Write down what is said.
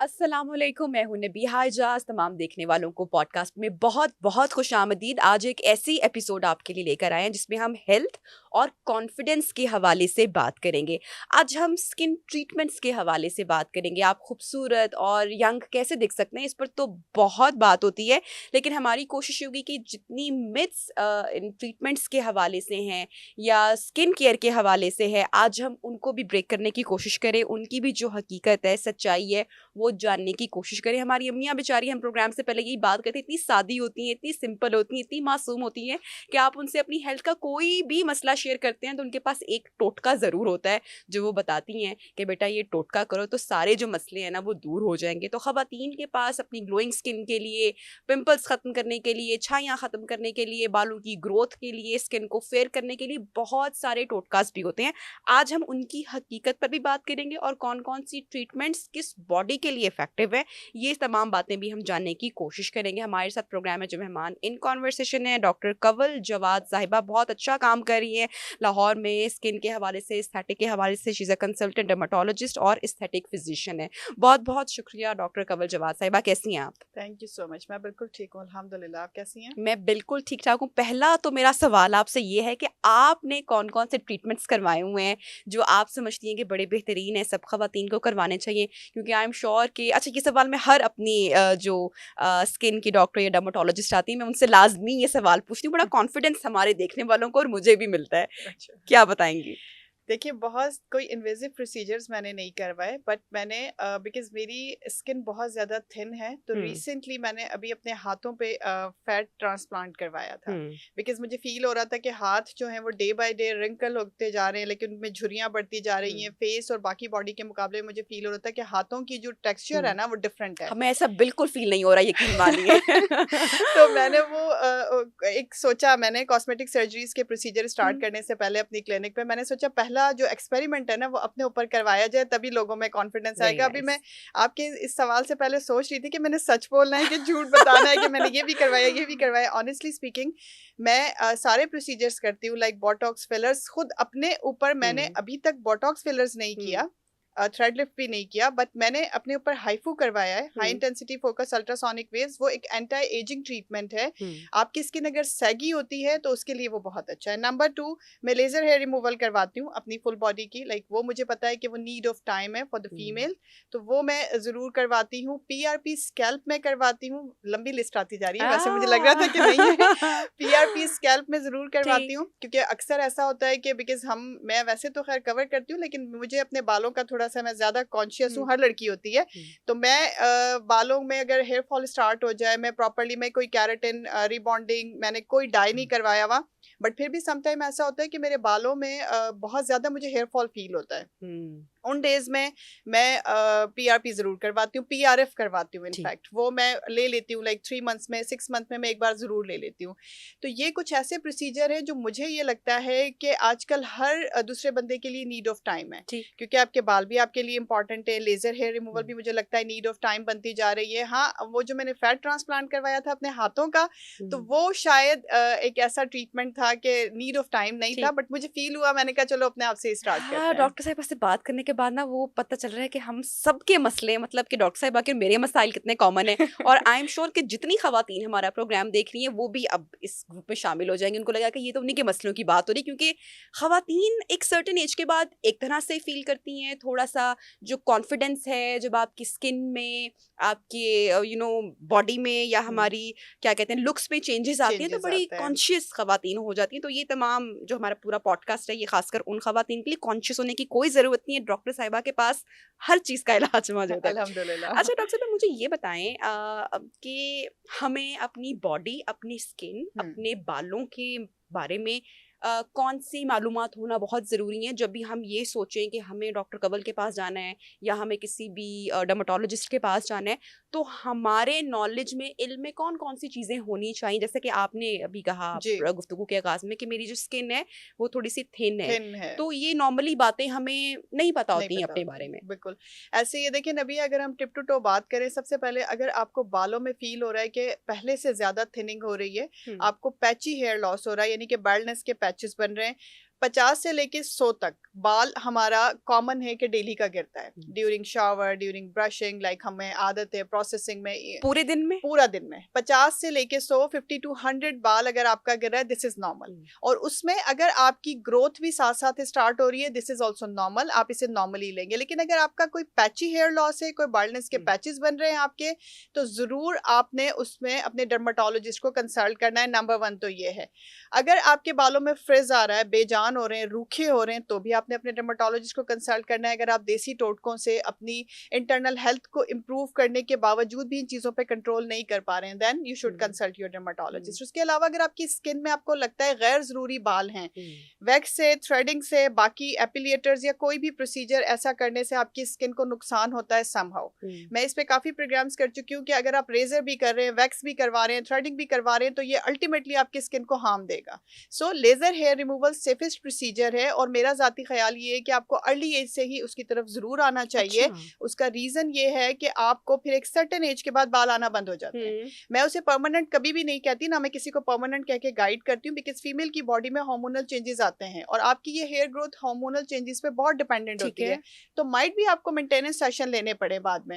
अस्सलामुअलैकुम, मैं हूं नबीहा इजाज। तमाम देखने वालों को पॉडकास्ट में बहुत बहुत खुशामदीद। आज एक ऐसी एपिसोड आपके लिए लेकर आए हैं जिसमें हम हेल्थ और कॉन्फिडेंस के हवाले से बात करेंगे। आज हम स्किन ट्रीटमेंट्स के हवाले से बात करेंगे। आप खूबसूरत और यंग कैसे दिख सकते हैं, इस पर तो बहुत बात होती है, लेकिन हमारी कोशिश होगी कि जितनी मिथ्स इन ट्रीटमेंट्स के हवाले से हैं या स्किन केयर के हवाले से है, आज हम उनको भी ब्रेक करने की कोशिश करें। उनकी भी जो हकीकत है, सच्चाई है, वो जानने की कोशिश करें। हमारी अम्मियाँ बेचारी, हम प्रोग्राम से पहले यही बात करते हैं, इतनी सादी होती हैं, इतनी सिंपल होती हैं, इतनी मासूम होती हैं कि आप उनसे अपनी हेल्थ का कोई भी मसला शेयर करते हैं तो उनके पास एक टोटका ज़रूर होता है जो वो बताती हैं कि बेटा ये टोटका करो तो सारे जो मसले हैं ना वो दूर हो जाएंगे। तो ख़वातीन के पास अपनी ग्लोइंग स्किन के लिए, पिंपल्स ख़त्म करने के लिए, छाइयाँ ख़त्म करने के लिए, बालों की ग्रोथ के लिए, स्किन को फेयर करने के लिए बहुत सारे टोटकास भी होते हैं। आज हम उनकी हकीकत पर भी बात करेंगे और कौन कौन सी ट्रीटमेंट्स किस बॉडी के लिए इफेक्टिव है, ये तमाम बातें भी हम जानने की कोशिश करेंगे। हमारे साथ प्रोग्राम में जो मेहमान इन कॉन्वर्सेशन है, डॉक्टर कंवल जवाद साहिबा बहुत अच्छा काम कर रही है लाहौर में स्किन के हवाले से, एस्थेटिक के हवाले से। She is a consultant dermatologist और एस्थेटिक फिजिशियन है। बहुत बहुत शुक्रिया डॉक्टर कंवल जवाद साहिबा, कैसी हैं आप? Thank you so much. मैं बिल्कुल ठीक हूँ अल्हम्दुलिल्लाह। आप कैसी हैं? मैं बिल्कुल ठीक ठाक हूँ। पहला तो मेरा सवाल आपसे ये है कि आपने कौन कौन से ट्रीटमेंट्स करवाए हुए हैं जो आप समझती हैं कि बड़े बेहतरीन है, सब खवातीन को करवाने चाहिए? क्योंकि आई एम श्योर कि अच्छा, ये सवाल मैं हर अपनी जो स्किन की डॉक्टर या डर्माटोलॉजिस्ट आती है, मैं उनसे लाजमी ये सवाल पूछती हूँ। बड़ा कॉन्फिडेंस हमारे देखने वालों को और मुझे भी मिलता है। अच्छा। क्या बताएंगी? देखिए, बहुत कोई इन्वेजिव प्रोसीजर्स मैंने नहीं करवाए, बट मैंने बिकॉज मेरी स्किन बहुत ज़्यादा थिन है, तो हम्म। रिसेंटली मैंने अभी अपने हाथों पे फैट ट्रांसप्लांट करवाया था। हम्म। बिकॉज मुझे फील हो रहा था कि हाथ जो हैं वो डे बाय डे रिंकल होते जा रहे हैं, लेकिन उनमें झुर्रियाँ बढ़ती जा रही हैं। हम्म। फेस और बाकी बॉडी के मुकाबले मुझे फील हो रहा था कि हाथों की जो टेक्सचर है हम्म। ना वो डिफरेंट है। हमें ऐसा बिल्कुल फील नहीं हो रहा, यकीन मानिए। तो मैंने वो एक सोचा, मैंने कॉस्मेटिक सर्जरीज के प्रोसीजर स्टार्ट हम्म। करने से पहले अपनी क्लिनिक पे मैंने सोचा पहला जो एक्सपेरिमेंट है ना वो अपने ऊपर करवाया जाए, तभी लोगों में कॉन्फिडेंस वेरी आएगा। अभी मैं नाइस। आपके इस सवाल से पहले सोच रही थी कि मैंने सच बोलना है कि झूठ बताना है कि मैंने ये भी करवाया ये भी करवाया। ऑनेस्टली स्पीकिंग, मैं सारे प्रोसीजर्स करती हूँ, लाइक बोटॉक्स फिलर्स। खुद अपने ऊपर मैंने हम्म। अभी तक बोटॉक्स फिलर्स नहीं हम्म। किया, थ्रेड लिफ्ट भी नहीं किया, बट मैंने अपने ऊपर हाइफू करवाया है, high hmm. Intensity focus ultrasonic waves. वो एक एंटी एजिंग ट्रीटमेंट है। हम्म। आपकी स्किन अगर सैगी होती है तो उसके लिए वो बहुत अच्छा है। नंबर 2, मैं लेजर हेयर रिमूवल करवाती हूँ अपनी फुल बॉडी की, लाइक वो मुझे पता है कि वो नीड ऑफ टाइम है फॉर द हम्म। फीमेल, तो वो मैं जरूर करवाती हूँ। पीआरपी स्कैल्प में करवाती हूँ। लंबी लिस्ट आती जा रही है, वैसे मुझे लग रहा था कि नहीं है। पीआरपी स्कैल्प में जरूर करवाती ठीक। हूँ, क्योंकि अक्सर ऐसा होता है कि बिकॉज मैं वैसे तो खैर कवर करती हूँ, लेकिन मुझे अपने बालों का थोड़ा सा, मैं ज्यादा कॉन्शियस हम्म। हूँ, हर लड़की होती है। हम्म। तो मैं बालों में अगर हेयर फॉल स्टार्ट हो जाए, मैं प्रॉपरली, मैं कोई कैरेटिन रिबॉन्डिंग, मैंने कोई डाई नहीं करवाया हुआ, बट फिर भी समटाइम ऐसा होता है कि मेरे बालों में बहुत ज्यादा मुझे हेयर फॉल फील होता है। हम्म। उन डेज में मैं पीआरपी जरूर करवाती हूँ, पीआरएफ करवाती हूँ। ठीक। इनफैक्ट वो मैं ले लेती हूँ, लाइक 3 मंथ्स में, 6 मंथ में मैं एक बार जरूर ले लेती हूँ। तो ये कुछ ऐसे प्रोसीजर है जो मुझे ये लगता है कि आजकल हर दूसरे बंदे के लिए नीड ऑफ टाइम है, ठीक। क्योंकि आपके बाल भी आपके लिए इंपॉर्टेंट है। लेजर हेयर रिमूवल हम्म। भी मुझे लगता है नीड ऑफ टाइम बनती जा रही है। हाँ, वो जो मैंने फैट ट्रांसप्लांट करवाया था अपने हाथों का, तो हम्म। वो शायद एक ऐसा ट्रीटमेंट था कि नीड ऑफ टाइम नहीं था, ठीक। बट मुझे फील हुआ, मैंने कहा चलो अपने आप से स्टार्ट हाँ, करते हैं। डॉक्टर साहिबा से बात करने के बाद ना वो पता चल रहा है कि हम सबके मसले, मतलब कि डॉक्टर साहिबा के मेरे मसाइल कितने कॉमन है। और आई एम श्योर कि जितनी खवातीन हमारा प्रोग्राम देख रही हैं वो भी अब इस ग्रुप में शामिल हो जाएंगी। उनको लगा कि ये तो उन्हीं के मसलों की बात हो रही, क्योंकि खवातीन एक सर्टेन एज के बाद एक तरह से फील करती हैं थोड़ा सा जो कॉन्फिडेंस है, जब आपकी स्किन में, आपके बॉडी में, या हमारी क्या कहते हैं लुक्स में चेंजेस आते हैं, तो चेंजेस बड़ी आते हैं। कॉन्शियस खवातीन हो जाती हैं। तो ये तमाम जो हमारा पूरा पॉडकास्ट है, ये खासकर उन खवातीन के लिए, कॉन्शियस होने की कोई ज़रूरत नहीं है। डॉक्टर साहिबा के पास हर चीज़ का इलाज मौजूद है। अल्हम्दुलिल्लाह। अच्छा डॉक्टर साहिबा, मुझे ये बताएं कि हमें अपनी बॉडी, अपनी स्किन, हुँ। अपने बालों के बारे में कौन सी मालूमात होना बहुत ज़रूरी है जब भी हम ये सोचें कि हमें डॉक्टर कंवल के पास जाना है या हमें किसी भी डर्माटोलॉजिस्ट के पास जाना है? तो हमारे नॉलेज में, इल्म में कौन कौन सी चीज़ें होनी चाहिए? जैसे कि आपने अभी कहा जी, गुफ्तगू के आगाज़ में कि मेरी जो स्किन है वो थोड़ी सी थिन है, थिन है। तो ये नॉर्मली बातें हमें नहीं पता नहीं होती हैं पता अपने होती, बारे में। बिल्कुल। ऐसे ये देखिए नबी, अगर हम टिप टू टो बात करें, सबसे पहले अगर आपको बालों में फ़ील हो रहा है कि पहले से ज़्यादा थिनिंग हो रही है, हुँ। आपको पैची हेयर लॉस हो रहा है, यानी कि बाल्डनेस के पैचेस बन रहे हैं, 50 से लेके 100 तक बाल हमारा कॉमन है कि डेली का गिरता है, during shower, during brushing, like हमें आदत है प्रोसेसिंग में, पूरे दिन में पूरा दिन में 50 से लेके 100, 50 to 100 बाल अगर आपका गिर रहा है, दिस इज नॉर्मल। और उसमें अगर आपकी ग्रोथ भी साथ साथ स्टार्ट हो रही है, दिस इज ऑल्सो नॉर्मल, आप इसे नॉर्मली लेंगे। लेकिन अगर आपका कोई पैची हेयर लॉस है, कोई बाल्डनेस के पैचेस बन रहे हैं आपके, तो जरूर आपने उसमें अपने डर्माटोलॉजिस्ट को कंसल्ट करना है। नंबर 1 तो ये है। अगर आपके बालों में फ्रिज आ रहा है, बेजान हो रहे हैं, रूखे हो रहे हैं, तो भी आपने अपने डर्माटोलॉजिस्ट को कंसल्ट करना है। अगर आप देसी टोटकों से अपनी इंटरनल हेल्थ को इम्प्रूव करने के बावजूद भी इन चीज़ों पे कंट्रोल नहीं कर पा रहे हैं, then you should consult your dermatologist. उसके अलावा अगर आपकी स्किन में आपको लगता है गैर ज़रूरी बाल हैं, वैक्स से, थ्रेडिंग से, बाकी एपिलिएटर्स या कोई भी प्रोसीजर ऐसा करने से आपकी स्किन को नुकसान होता है समहाउ, मैं इस पे काफ़ी प्रोग्राम्स कर चुकी हूँ कि अगर आप रेजर भी कर रहे हैं, वैक्स भी करवा रहे हैं, थ्रेडिंग भी करवा रहे हैं, तो ये अल्टीमेटली आपकी स्किन को हार्म देगा। So laser hair removal safest procedure है, और मेरा ज़ाती ख्याल ये है कि आपको अर्ली एज से ही उसकी तरफ ज़रूर आना चाहिए। उसका रीज़न ये है कि आपको फिर एक सर्टेन एज के बाद बाल आना बंद हो जाते हैं। मैं उसे परमानेंट कभी भी नहीं कहती, ना मैं किसी को परमानेंट कह के गाइड करती हूँ, बिकॉज फीमेल की बॉडी में हार्मोनल चेंजेस आते हैं, और आपकी ये हेयर ग्रोथ हार्मोनल चेंजेस पे बहुत डिपेंडेंट होती है। तो माइट भी आपको मेंटेनेंस सेशन लेने पड़े बाद में।